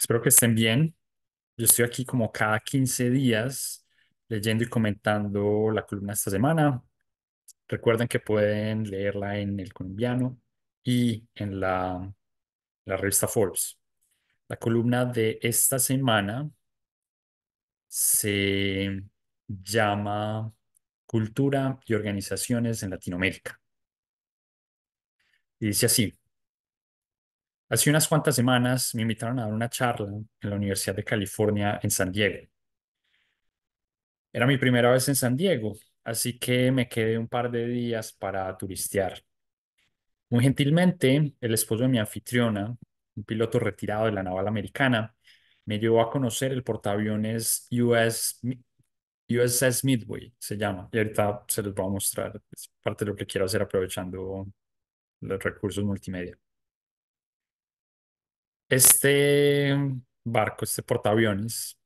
Espero que estén bien. Yo estoy aquí como cada 15 días leyendo y comentando la columna esta semana. Recuerden que pueden leerla en El Colombiano y en la revista Forbes. La columna de esta semana se llama Cultura y Organizaciones en Latinoamérica. Y dice así: hace unas cuantas semanas me invitaron a dar una charla en la Universidad de California en San Diego. Era mi primera vez en San Diego, así que me quedé un par de días para turistear. Muy gentilmente, el esposo de mi anfitriona, un piloto retirado de la naval americana, me llevó a conocer el portaaviones USS Midway, se llama, y ahorita se los voy a mostrar. Es parte de lo que quiero hacer aprovechando los recursos multimedia. Este barco, este portaaviones,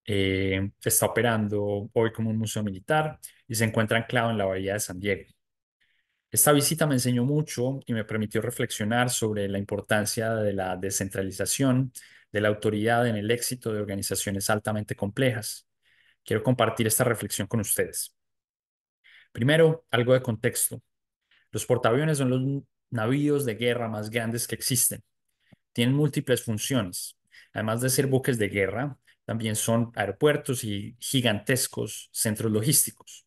está operando hoy como un museo militar y se encuentra anclado en la bahía de San Diego. Esta visita me enseñó mucho y me permitió reflexionar sobre la importancia de la descentralización de la autoridad en el éxito de organizaciones altamente complejas. Quiero compartir esta reflexión con ustedes. Primero, algo de contexto. Los portaaviones son los navíos de guerra más grandes que existen. Tienen múltiples funciones. Además de ser buques de guerra, también son aeropuertos y gigantescos centros logísticos.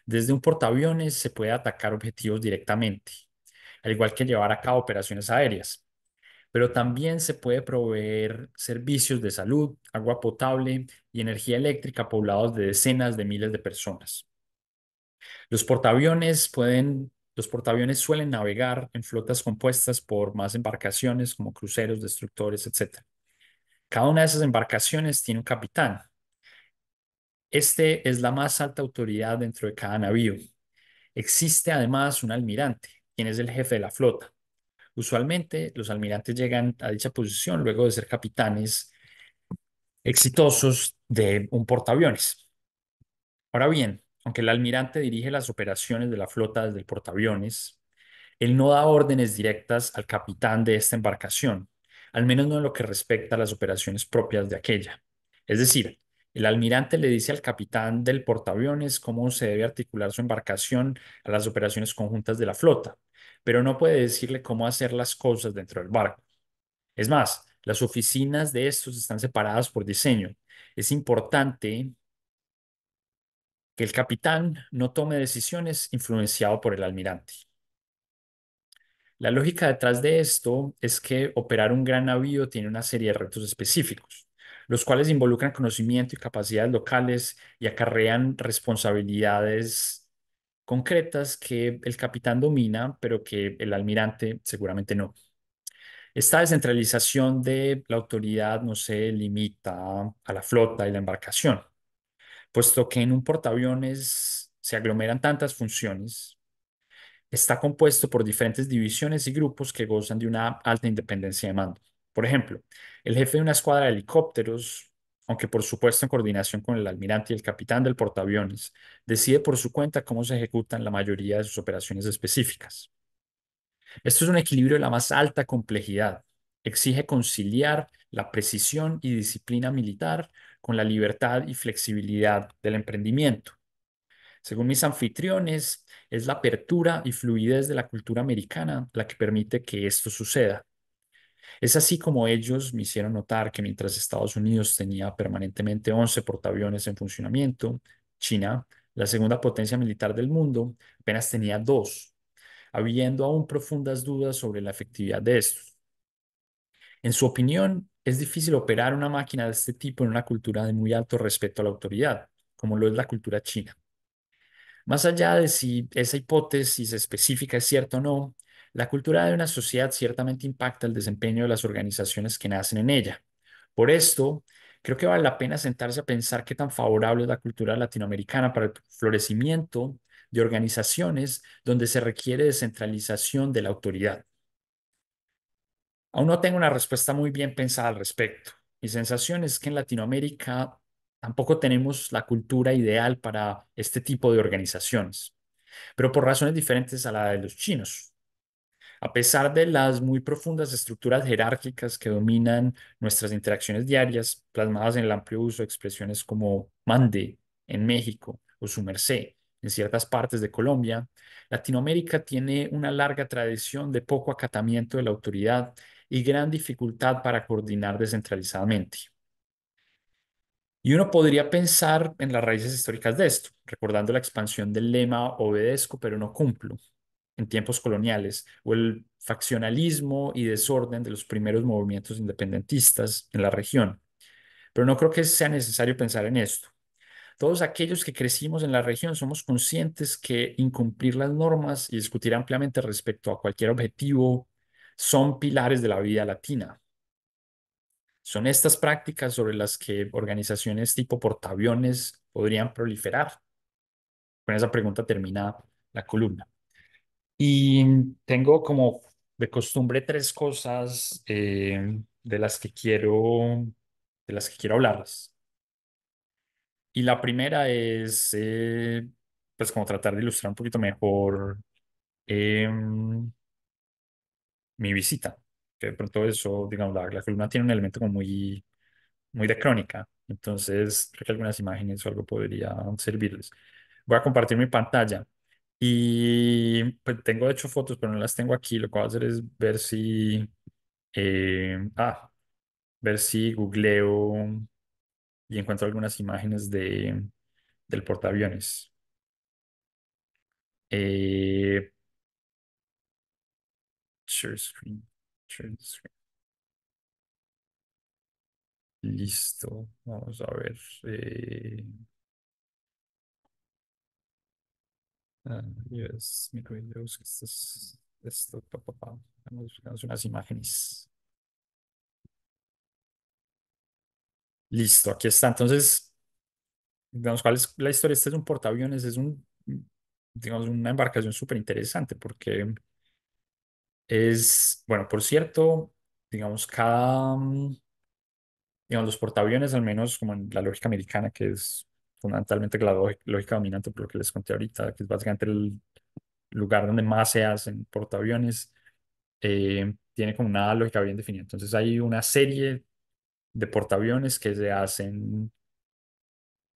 Desde un portaaviones se puede atacar objetivos directamente, al igual que llevar a cabo operaciones aéreas, pero también se puede proveer servicios de salud, agua potable y energía eléctrica a poblados de decenas de miles de personas. Los portaaviones suelen navegar en flotas compuestas por más embarcaciones como cruceros, destructores, etc. Cada una de esas embarcaciones tiene un capitán. Este es la más alta autoridad dentro de cada navío. Existe además un almirante, quien es el jefe de la flota. Usualmente los almirantes llegan a dicha posición luego de ser capitanes exitosos de un portaaviones. Ahora bien, aunque el almirante dirige las operaciones de la flota desde el portaaviones, él no da órdenes directas al capitán de esta embarcación, al menos no en lo que respecta a las operaciones propias de aquella. Es decir, el almirante le dice al capitán del portaaviones cómo se debe articular su embarcación a las operaciones conjuntas de la flota, pero no puede decirle cómo hacer las cosas dentro del barco. Es más, las oficinas de estos están separadas por diseño. Es importante que el capitán no tome decisiones influenciado por el almirante. La lógica detrás de esto es que operar un gran navío tiene una serie de retos específicos, los cuales involucran conocimiento y capacidades locales y acarrean responsabilidades concretas que el capitán domina, pero que el almirante seguramente no. Esta descentralización de la autoridad no se limita a la flota y la embarcación, puesto que en un portaaviones se aglomeran tantas funciones. Está compuesto por diferentes divisiones y grupos que gozan de una alta independencia de mando. Por ejemplo, el jefe de una escuadra de helicópteros, aunque por supuesto en coordinación con el almirante y el capitán del portaaviones, decide por su cuenta cómo se ejecutan la mayoría de sus operaciones específicas. Esto es un equilibrio de la más alta complejidad. Exige conciliar la precisión y disciplina militar con la libertad y flexibilidad del emprendimiento. Según mis anfitriones, es la apertura y fluidez de la cultura americana la que permite que esto suceda. Es así como ellos me hicieron notar que mientras Estados Unidos tenía permanentemente 11 portaaviones en funcionamiento, China, la segunda potencia militar del mundo, apenas tenía dos, habiendo aún profundas dudas sobre la efectividad de estos. En su opinión, es difícil operar una máquina de este tipo en una cultura de muy alto respeto a la autoridad, como lo es la cultura china. Más allá de si esa hipótesis específica es cierta o no, la cultura de una sociedad ciertamente impacta el desempeño de las organizaciones que nacen en ella. Por esto, creo que vale la pena sentarse a pensar qué tan favorable es la cultura latinoamericana para el florecimiento de organizaciones donde se requiere descentralización de la autoridad. Aún no tengo una respuesta muy bien pensada al respecto. Mi sensación es que en Latinoamérica tampoco tenemos la cultura ideal para este tipo de organizaciones, pero por razones diferentes a la de los chinos. A pesar de las muy profundas estructuras jerárquicas que dominan nuestras interacciones diarias, plasmadas en el amplio uso de expresiones como mande en México o su merced en ciertas partes de Colombia, Latinoamérica tiene una larga tradición de poco acatamiento de la autoridad y gran dificultad para coordinar descentralizadamente. Y uno podría pensar en las raíces históricas de esto, recordando la expansión del lema obedezco pero no cumplo en tiempos coloniales, o el faccionalismo y desorden de los primeros movimientos independentistas en la región. Pero no creo que sea necesario pensar en esto. Todos aquellos que crecimos en la región somos conscientes que incumplir las normas y discutir ampliamente respecto a cualquier objetivo son pilares de la vida latina. Son estas prácticas sobre las que organizaciones tipo portaaviones podrían proliferar. Con esa pregunta termina la columna. Y tengo como de costumbre tres cosas de las que quiero hablarles. Y la primera es, pues, como tratar de ilustrar un poquito mejor em, mi visita. Que de pronto eso, digamos, la columna tiene un elemento como muy de crónica. Entonces, creo que algunas imágenes o algo podrían servirles. Voy a compartir mi pantalla y pues tengo de hecho fotos, pero no las tengo aquí. Lo que voy a hacer es eh, ah, ver si googleo y encuentro algunas imágenes del portaaviones. Eh, share screen, share screen. Listo. Vamos a ver. Yes, microvideos, esto, pa, pa, pa. Buscamos unas imágenes. Listo, aquí está. Entonces, digamos, ¿cuál es la historia? Este es un portaaviones, digamos, una embarcación súper interesante porque bueno, por cierto, digamos, digamos, los portaaviones, al menos como en la lógica americana, que es fundamentalmente la lógica dominante por lo que les conté ahorita, que es básicamente el lugar donde más se hacen portaaviones, tiene como una lógica bien definida. Entonces hay una serie de portaaviones que se hacen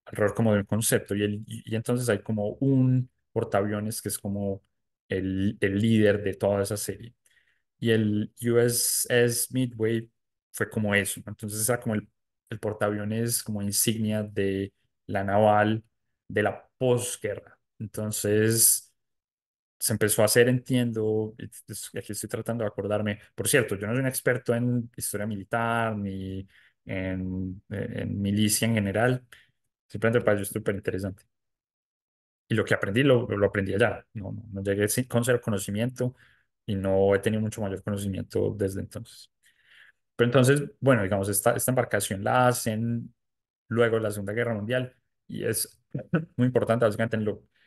alrededor como de un concepto y entonces hay como un portaaviones que es como el líder de toda esa serie. Y el USS Midway fue como eso, ¿no? Entonces era como el portaaviones como insignia de la naval de la posguerra. Entonces se empezó a hacer, entiendo, y aquí estoy tratando de acordarme. Por cierto, yo no soy un experto en historia militar ni en milicia en general. Simplemente me pareció súper interesante. Y lo que aprendí, lo aprendí allá. No llegué con cero conocimiento y no he tenido mucho mayor conocimiento desde entonces. Pero entonces, bueno, digamos, esta embarcación la hacen luego de la Segunda Guerra Mundial y es muy importante básicamente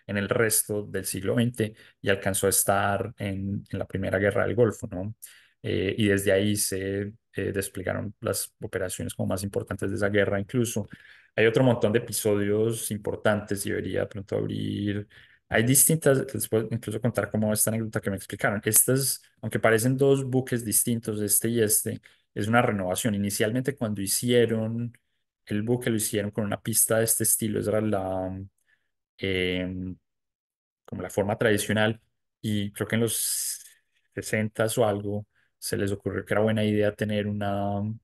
en el resto del siglo XX y alcanzó a estar en la Primera Guerra del Golfo, ¿no? Y desde ahí se desplegaron las operaciones como más importantes de esa guerra incluso. Hay otro montón de episodios importantes y debería de pronto abrir. Hay distintas, les puedo incluso contar como esta anécdota que me explicaron. Estas, aunque parecen dos buques distintos, este y este, es una renovación. Inicialmente cuando hicieron el buque lo hicieron con una pista de este estilo, esa era em, como la forma tradicional y creo que en los 60 o algo se les ocurrió que era buena idea tener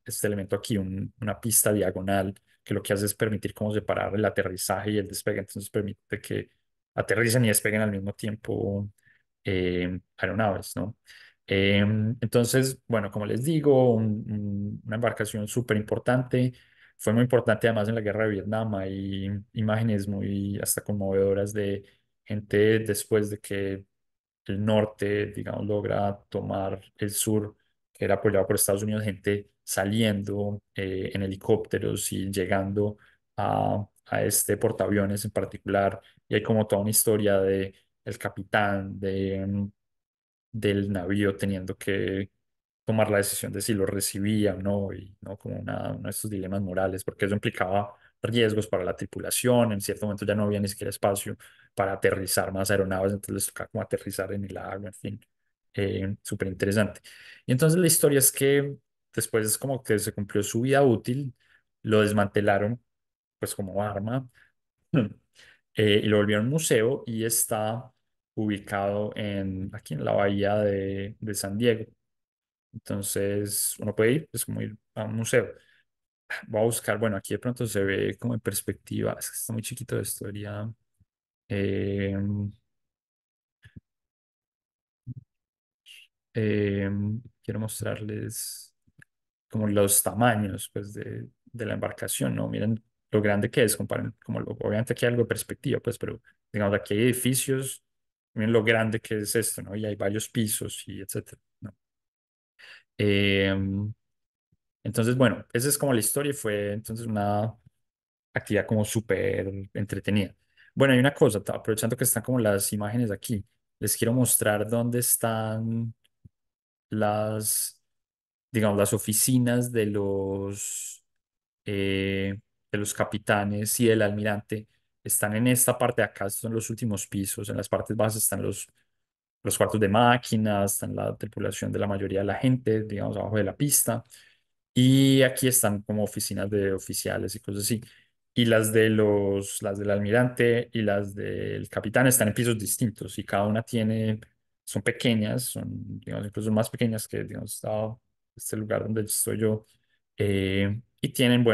este elemento aquí, una pista diagonal que lo que hace es permitir como separar el aterrizaje y el despegue, entonces permite que aterricen y despeguen al mismo tiempo aeronaves, ¿no? Entonces, bueno, como les digo, una embarcación súper importante. Fue muy importante además en la guerra de Vietnam. Hay imágenes muy hasta conmovedoras de gente después de que el norte, digamos, logra tomar el sur, que era apoyado por Estados Unidos, gente saliendo en helicópteros y llegando a este portaaviones en particular. Y hay como toda una historia de el capitán del navío teniendo que tomar la decisión de si lo recibía o no, y no como uno de estos dilemas morales, porque eso implicaba riesgos para la tripulación. En cierto momento ya no había ni siquiera espacio para aterrizar más aeronaves, entonces les tocaba como aterrizar en el agua, en fin. súper interesante. Y entonces la historia es que después como que se cumplió su vida útil, lo desmantelaron pues como arma y lo volvieron museo y está ubicado aquí en la bahía de San Diego. Entonces uno puede ir, es como ir a un museo. Voy a buscar, bueno, aquí de pronto se ve como en perspectiva, es que está muy chiquito de historia. Eh, quiero mostrarles como los tamaños pues, de la embarcación, ¿no? Miren lo grande que es, comparen, obviamente aquí hay algo de perspectiva, pues, pero digamos, aquí hay edificios, miren lo grande que es esto, ¿no? Y hay varios pisos y etcétera, ¿no? Em, entonces, bueno, esa es como la historia y fue entonces una actividad como súper entretenida. Bueno, hay una cosa, aprovechando que están como las imágenes aquí, les quiero mostrar dónde están las, digamos, las oficinas de los capitanes y del almirante. Están en esta parte de acá, estos son los últimos pisos. En las partes bajas están los cuartos de máquinas, están la tripulación de la mayoría de la gente, digamos, abajo de la pista. Y aquí están como oficinas de oficiales y cosas así. Y las del almirante y las del capitán están en pisos distintos y cada una son pequeñas, son, digamos, incluso más pequeñas que, digamos, este lugar donde estoy yo. Y tienen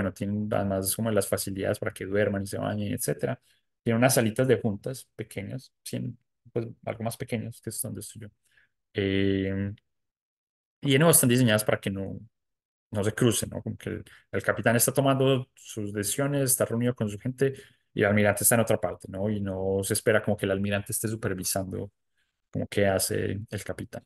además como las facilidades para que duerman y se bañen, etcétera. Tienen unas salitas de juntas pequeñas, pues algo más pequeñas que es donde estoy yo. Eh, y de nuevo están diseñadas para que no se crucen, ¿no? Como que el capitán está tomando sus decisiones, está reunido con su gente y el almirante está en otra parte, ¿no? Y no se espera como que el almirante esté supervisando como qué hace el capitán.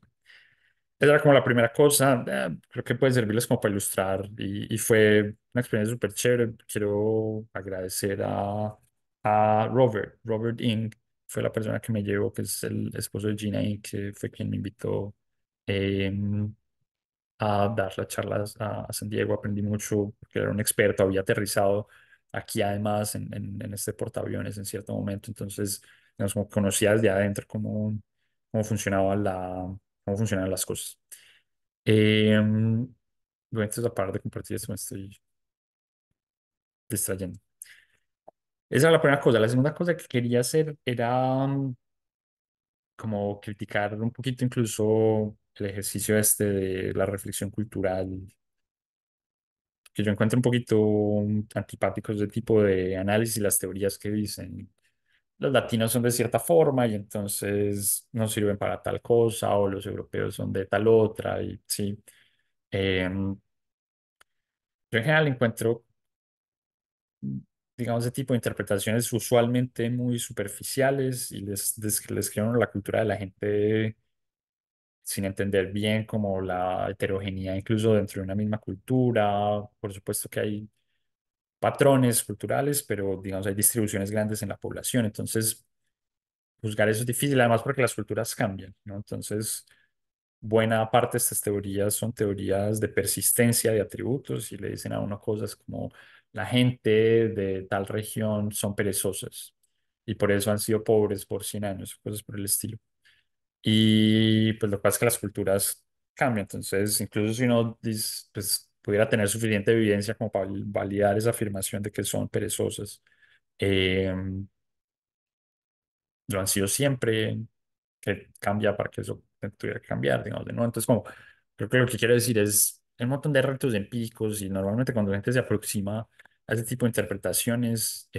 Esa era como la primera cosa, creo que puede servirles como para ilustrar y fue una experiencia súper chévere. Quiero agradecer a Robert Ing, fue la persona que me llevó, que es el esposo de Gina Ing, que fue quien me invitó. em, a dar las charlas a San Diego. Aprendí mucho porque era un experto, había aterrizado aquí además en este portaaviones en cierto momento. Entonces, digamos, como conocía desde adentro cómo cómo funcionaban las cosas. Bueno, entonces, aparte de compartir esto, me estoy distrayendo. Esa era la primera cosa. La segunda cosa que quería hacer era como criticar un poquito incluso el ejercicio este de la reflexión cultural que yo encuentro un poquito antipático ese tipo de análisis y las teorías que dicen los latinos son de cierta forma y entonces no sirven para tal cosa o los europeos son de tal otra y sí. Yo en general encuentro, digamos, ese tipo de interpretaciones usualmente muy superficiales y les crean la cultura de la gente sin entender bien como la heterogeneidad incluso dentro de una misma cultura. Por supuesto que hay patrones culturales, pero digamos hay distribuciones grandes en la población, entonces juzgar eso es difícil, además porque las culturas cambian, ¿no? Entonces, buena parte de estas teorías son teorías de persistencia de atributos y le dicen a uno cosas como la gente de tal región son perezosas y por eso han sido pobres por 100 años, cosas por el estilo. Y pues lo que pasa es que las culturas cambian, entonces incluso si uno pues, pudiera tener suficiente evidencia como para validar esa afirmación de que son perezosas, eh, lo han sido siempre, que cambia para que eso tuviera que cambiar, digamos, ¿no? Entonces como creo que lo que quiero decir es hay un montón de retos empíricos y normalmente cuando la gente se aproxima a ese tipo de interpretaciones,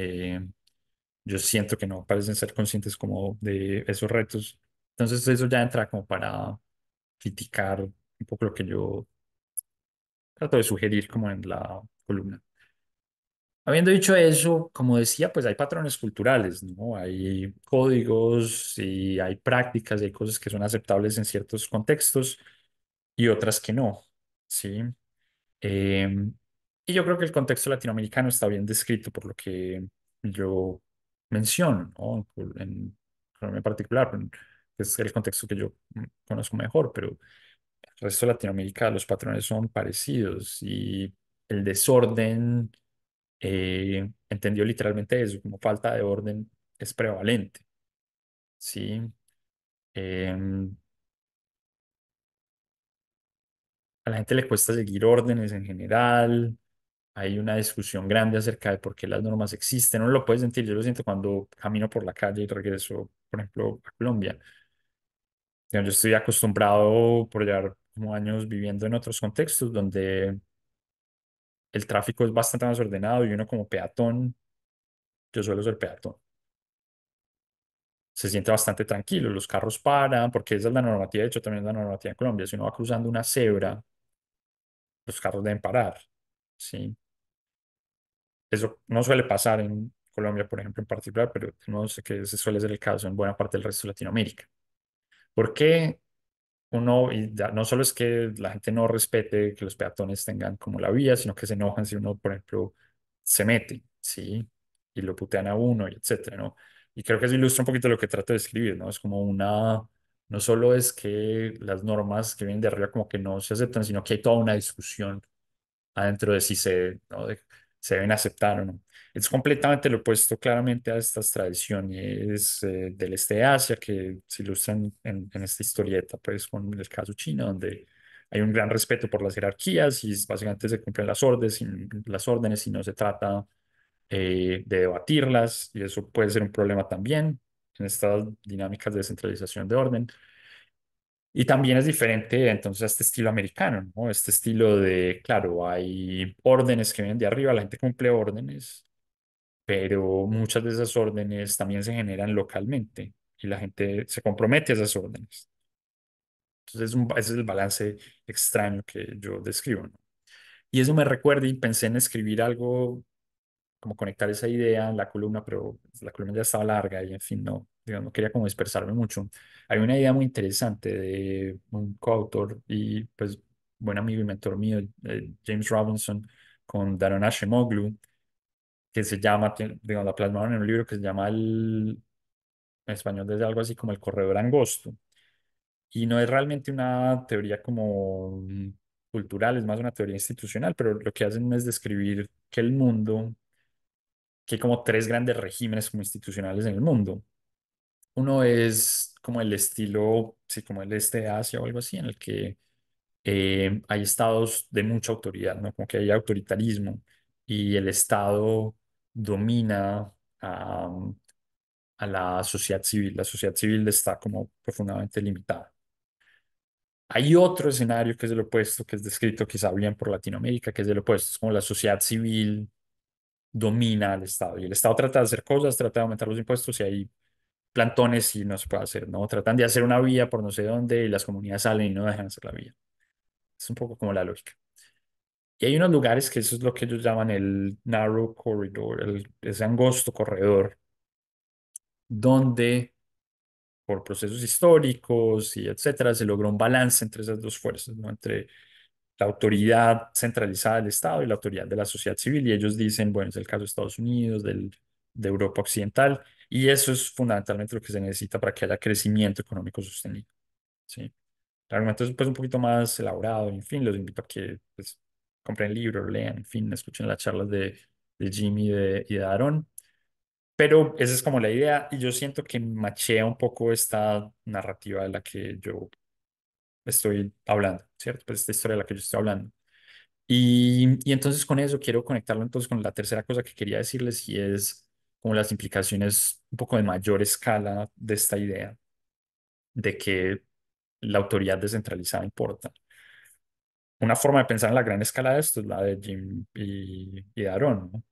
yo siento que no parecen ser conscientes como de esos retos. Entonces eso ya entra como para criticar un poco lo que yo trato de sugerir como en la columna. Habiendo dicho eso, como decía, pues hay patrones culturales, ¿no? Hay códigos y hay prácticas y hay cosas que son aceptables en ciertos contextos y otras que no, ¿sí? Eh, y yo creo que el contexto latinoamericano está bien descrito por lo que yo menciono, ¿no? Colombia en particular, que es el contexto que yo conozco mejor, pero el resto de Latinoamérica los patrones son parecidos y el desorden entendió literalmente eso, como falta de orden es prevalente, ¿sí? A la gente le cuesta seguir órdenes en general. Hay una discusión grande acerca de por qué las normas existen. Uno lo puede sentir, yo lo siento cuando camino por la calle y regreso, por ejemplo, a Colombia. Yo estoy acostumbrado por llevar como años viviendo en otros contextos donde el tráfico es bastante más ordenado y uno como peatón, yo suelo ser peatón, se siente bastante tranquilo, los carros paran, porque esa es la normativa, de hecho también es la normativa en Colombia, si uno va cruzando una cebra, los carros deben parar, ¿sí? Eso no suele pasar en Colombia, por ejemplo, en particular, pero no sé que ese suele ser el caso en buena parte del resto de Latinoamérica. ¿Por qué uno, y ya no solo es que la gente no respete que los peatones tengan como la vía, sino que se enojan si uno, por ejemplo, se mete, ¿sí? Y lo putean a uno, y etcétera, ¿no? Y creo que eso ilustra un poquito lo que trato de escribir, ¿no? Es como no solo es que las normas que vienen de arriba como que no se aceptan, sino que hay toda una discusión adentro de si ¿no? Se deben aceptar o no. Es completamente lo opuesto claramente a estas tradiciones del este de Asia que se ilustran en esta historieta, pues con el caso chino, donde hay un gran respeto por las jerarquías y básicamente se cumplen las órdenes y no se trata de debatirlas, y eso puede ser un problema también en estas dinámicas de descentralización de orden. Y también es diferente entonces a este estilo americano, ¿no? Este estilo de, claro, hay órdenes que vienen de arriba, la gente cumple órdenes, pero muchas de esas órdenes también se generan localmente y la gente se compromete a esas órdenes. Entonces ese es el balance extraño que yo describo, ¿no? Y eso me recuerda y pensé en escribir algo como conectar esa idea en la columna, pero pues, la columna ya estaba larga y en fin, no, digamos, no quería como dispersarme mucho. Hay una idea muy interesante de un coautor y pues buen amigo y mentor mío, James Robinson, con Daron Acemoglu, que se llama, digamos, la plasmaron en un libro que se llama en español desde algo así como el corredor angosto. Y no es realmente una teoría como cultural, es más una teoría institucional, pero lo que hacen es describir que el mundo que hay como tres grandes regímenes como institucionales en el mundo. Uno es como el estilo, sí, como el este de Asia o algo así, en el que hay estados de mucha autoridad, ¿no? Como que hay autoritarismo y el Estado domina a, a la sociedad civil. La sociedad civil está como profundamente limitada. Hay otro escenario que es el opuesto, que es descrito quizá bien por Latinoamérica, que es el opuesto. Es como la sociedad civil domina al Estado. Y el Estado trata de hacer cosas, trata de aumentar los impuestos y hay plantones y no se puede hacer, ¿no? Tratan de hacer una vía por no sé dónde y las comunidades salen y no dejan hacer la vía. Es un poco como la lógica. Y hay unos lugares que eso es lo que ellos llaman el narrow corridor, ese angosto corredor, donde por procesos históricos y etcétera se logró un balance entre esas dos fuerzas, ¿no? Entre la autoridad centralizada del Estado y la autoridad de la sociedad civil. Y ellos dicen, bueno, es el caso de Estados Unidos, de Europa Occidental, y eso es fundamentalmente lo que se necesita para que haya crecimiento económico sostenido. ¿Sí? El argumento es pues, un poquito más elaborado, en fin, los invito a que pues, compren el libro, lo lean, en fin, escuchen las charlas de Jimmy y de Aaron. Pero esa es como la idea, y yo siento que machea un poco esta narrativa de la que yo estoy hablando, ¿cierto? Pues esta historia de la que yo estoy hablando. Y entonces con eso quiero conectarlo entonces con la tercera cosa que quería decirles y es como las implicaciones un poco de mayor escala de esta idea de que la autoridad descentralizada importa. Una forma de pensar en la gran escala de esto es la de Jim y de Aaron, ¿no?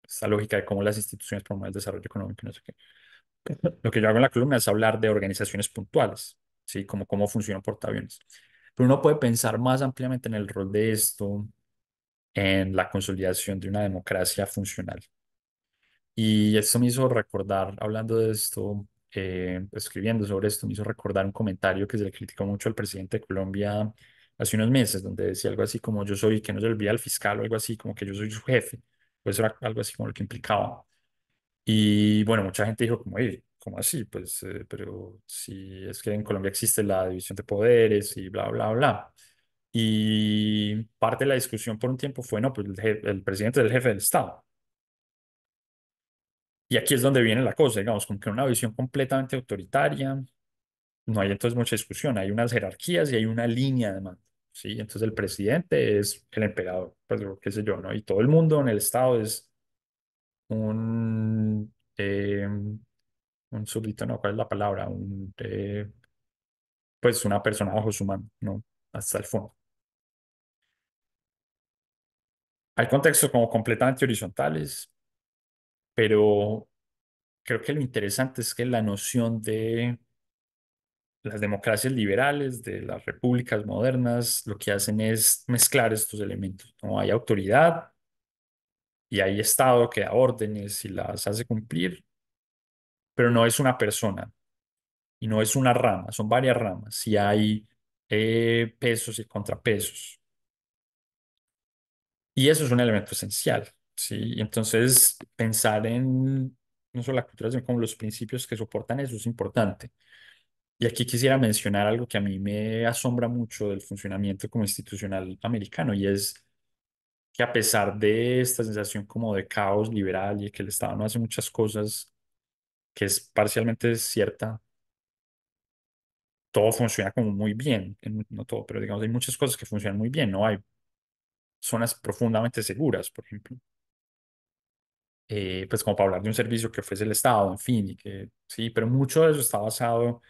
Esta lógica de cómo las instituciones promueven el desarrollo económico y no sé qué. Lo que yo hago en la columna es hablar de organizaciones puntuales, ¿sí? Como cómo funcionan portaaviones. Pero uno puede pensar más ampliamente en el rol de esto en la consolidación de una democracia funcional. Y esto me hizo recordar, hablando de esto, escribiendo sobre esto, me hizo recordar un comentario que se le criticó mucho al presidente de Colombia hace unos meses, donde decía algo así como yo soy, que no se le olvida al fiscal o algo así, como que yo soy su jefe. Pues era algo así como lo que implicaba. Y bueno, mucha gente dijo como, oye, ¿cómo así? Pues, pero si es que en Colombia existe la división de poderes y bla, bla, bla. Y parte de la discusión por un tiempo fue, no, pues el presidente es el jefe del Estado. Y aquí es donde viene la cosa, digamos, como que una visión completamente autoritaria, no hay entonces mucha discusión, hay unas jerarquías y hay una línea de mando. ¿sí? Entonces el presidente es el emperador, pues o qué sé yo, ¿no? Y todo el mundo en el estado es un súbdito, ¿no? ¿Cuál es la palabra? Pues una persona bajo su mano, ¿no? Hasta el fondo. Hay contextos como completamente horizontales, pero creo que lo interesante es que la noción de las democracias liberales, de las repúblicas modernas, lo que hacen es mezclar estos elementos, ¿no? Hay autoridad y hay Estado que da órdenes y las hace cumplir, pero no es una persona y no es una rama, son varias ramas y hay pesos y contrapesos. Y eso es un elemento esencial, ¿sí? Y entonces pensar en no solo la cultura, sino como los principios que soportan eso es importante. Y aquí quisiera mencionar algo que a mí me asombra mucho del funcionamiento como institucional americano, y es que a pesar de esta sensación como de caos liberal y que el Estado no hace muchas cosas, que es parcialmente cierta, todo funciona como muy bien, no todo, pero digamos, hay muchas cosas que funcionan muy bien, ¿no? Hay zonas profundamente seguras, por ejemplo, pues como para hablar de un servicio que ofrece el Estado, en fin, y que sí, pero mucho de eso está basado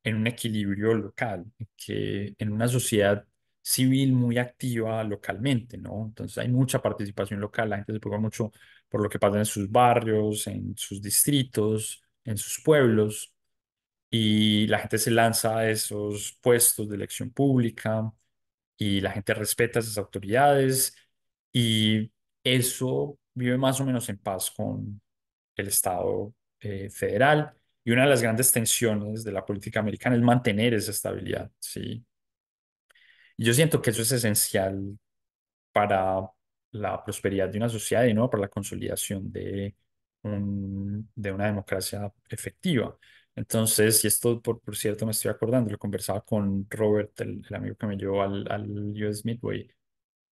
en un equilibrio local, en que en una sociedad civil muy activa localmente, ¿no? Entonces hay mucha participación local, la gente se preocupa mucho por lo que pasa en sus barrios, en sus distritos, en sus pueblos, y la gente se lanza a esos puestos de elección pública y la gente respeta a esas autoridades y eso vive más o menos en paz con el Estado federal. Y una de las grandes tensiones de la política americana es mantener esa estabilidad, ¿sí? Y yo siento que eso es esencial para la prosperidad de una sociedad y no para la consolidación de una democracia efectiva. Entonces, y esto por cierto me estoy acordando, lo conversaba con Robert, el amigo que me llevó al US Midway,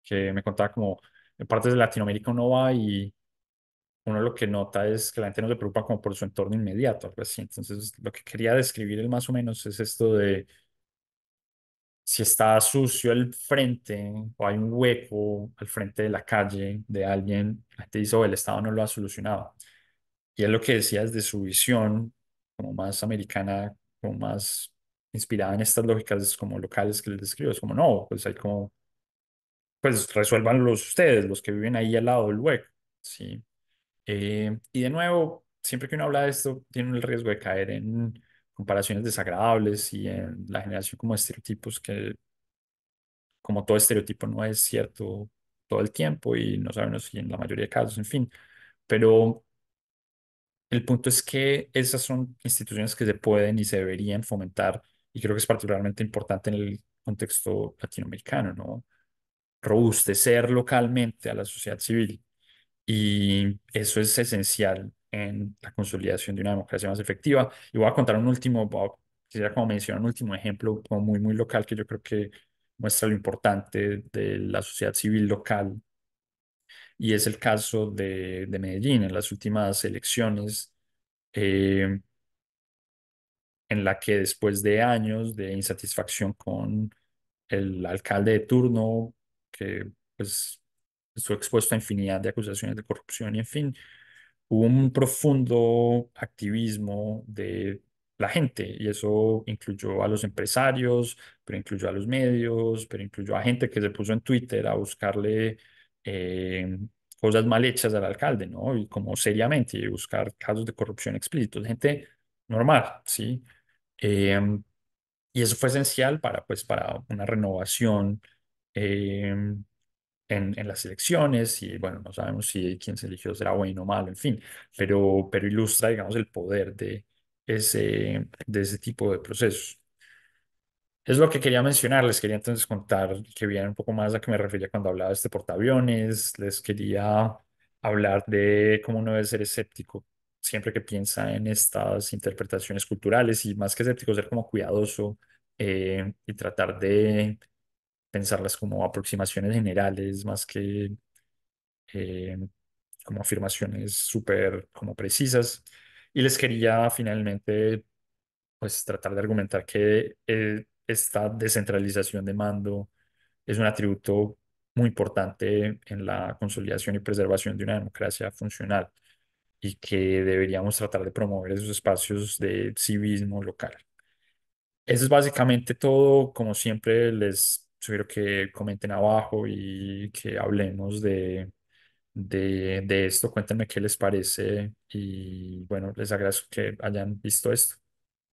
que me contaba como en partes de Latinoamérica uno va y uno lo que nota es que la gente no se preocupa como por su entorno inmediato, algo así. Entonces, lo que quería describir él más o menos es esto de si está sucio el frente o hay un hueco al frente de la calle de alguien, la gente dice, oh, el Estado no lo ha solucionado. Y es lo que decía desde su visión como más americana, como más inspirada en estas lógicas como locales que les describo. Es como, no, pues hay como, pues resuélvanlos ustedes, los que viven ahí al lado del hueco. Sí. Y de nuevo, siempre que uno habla de esto, tiene el riesgo de caer en comparaciones desagradables y en la generación como de estereotipos que, como todo estereotipo, no es cierto todo el tiempo y no sabemos si en la mayoría de casos, en fin. Pero el punto es que esas son instituciones que se pueden y se deberían fomentar y creo que es particularmente importante en el contexto latinoamericano, ¿no? Robustecer localmente a la sociedad civil. Y eso es esencial en la consolidación de una democracia más efectiva. Y voy a contar un último, quisiera como mencionar un último ejemplo como muy, muy local que yo creo que muestra lo importante de la sociedad civil local. Y es el caso de Medellín en las últimas elecciones, eh, en la que después de años de insatisfacción con el alcalde de turno, que pues estuvo expuesto a infinidad de acusaciones de corrupción y en fin, hubo un profundo activismo de la gente y eso incluyó a los empresarios, pero incluyó a los medios, pero incluyó a gente que se puso en Twitter a buscarle eh, cosas mal hechas al alcalde, ¿no? Y como seriamente, y buscar casos de corrupción explícitos, gente normal, ¿sí? Eh, y eso fue esencial para, pues, para una renovación eh, en las elecciones y bueno, no sabemos si quien se eligió será bueno o malo, en fin, pero ilustra, digamos, el poder de ese tipo de procesos. Es lo que quería mencionar, les quería entonces contar que vieran un poco más a qué me refería cuando hablaba de este portaaviones, les quería hablar de cómo no debe ser escéptico siempre que piensa en estas interpretaciones culturales y más que escéptico, ser como cuidadoso y tratar de pensarlas como aproximaciones generales más que eh, como afirmaciones súper como precisas. Y les quería finalmente pues tratar de argumentar que esta descentralización de mando es un atributo muy importante en la consolidación y preservación de una democracia funcional y que deberíamos tratar de promover esos espacios de civismo local. Eso es básicamente todo. Como siempre, les sugiero que comenten abajo y que hablemos de esto. Cuéntenme qué les parece y bueno, les agradezco que hayan visto esto.